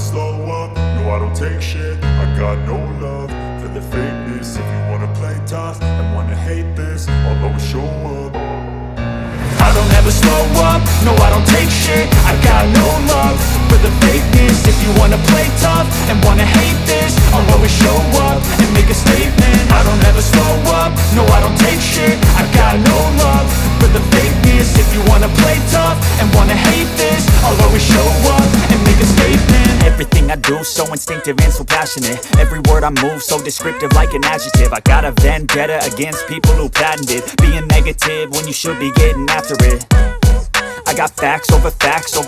slow up, no I don't take shit. I got no love for the fakeness. If you wanna play tough and wanna hate this, I'll always show up. I don't ever slow up, no I don't take shit. I got no love for the fakeness. If you wanna play tough and wanna hate this, I'll always show up and make a statement. I don't ever slow up, no I don't take shit. I got no love for the fakeness. If you wanna play tough and wanna hate this, I'll always show up and make a statement. Everything I do so instinctive and so passionate. Every word I move so descriptive like an adjective. I got a vendetta against people who patented being negative when you should be getting after it. I got facts over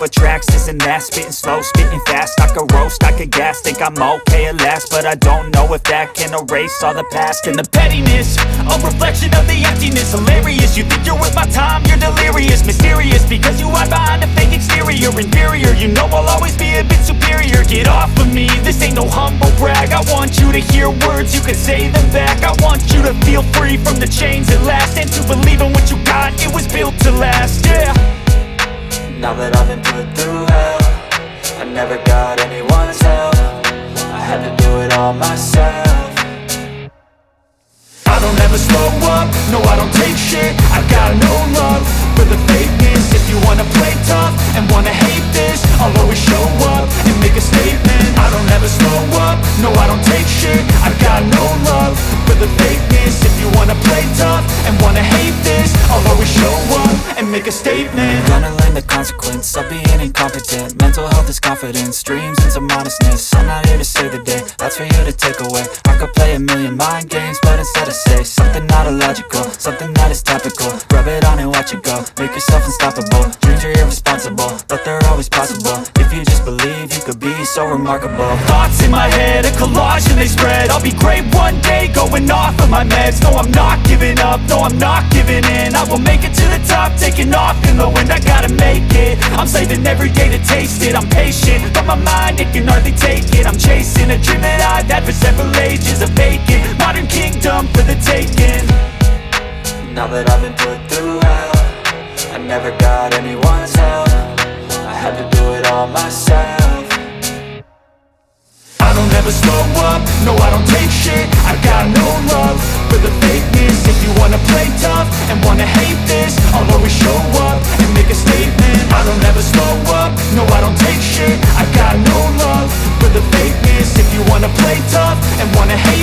tracks, this and that. Spitting slow, spitting fast, I could roast, I could gas. Think I'm okay at last, but I don't know if that can erase all the past. And the pettiness, a reflection of the emptiness. Hilarious, you think you're worth my time, you're delirious. Mysterious, because you hide behind a fake exterior. Inferior, you know I'll always be a bit superior. Get off of me, this ain't no humble brag. I want you to hear words, you can say them back. I want you to feel free from the chains at last, and to believe in what you got, it was built to last, yeah. Now that I've been put through hell, I never got anyone's help. I had to do it all myself. I don't ever slow up, no I don't take shit. I got no love for the fakeness. If you wanna play tough and wanna hate this, I'll always show up and make a statement. I don't ever slow up, no I don't take shit. I got no love for the fakeness. If you wanna play tough and wanna hate this, I'll always show up and make a statement. Gonna learn the consequence of being incompetent. Mental health is confidence, dreams and some honestness. I'm not here to save the day, that's for you to take away. I could play a million mind games, but instead I say something not illogical, something that is topical. Rub it on and watch it go, make yourself unstoppable. Dreams are irresponsible, but they're always possible. If you just believe, you could be so remarkable. Thoughts in my head, a collage and they spread. I'll be great one day, going off of my meds. No, I'm not giving up, no, I'm not giving in. I will make it to the top, taking off in the wind. I gotta make it, I'm saving every day to taste it. I'm patient, but my mind, it can hardly take it. I'm chasing a dream that I've had for several ages. A vacant, modern kingdom for the taking. Now that I've been put through hell, I never got anyone's help. I had to do it all myself. I don't ever slow up, no I don't take shit. I got no love for the fakeness. If you wanna play tough and wanna hate this, I'll always show up and make a statement. I don't ever slow up, no I don't take shit. I got no love for the fakeness. If you wanna play tough and wanna hate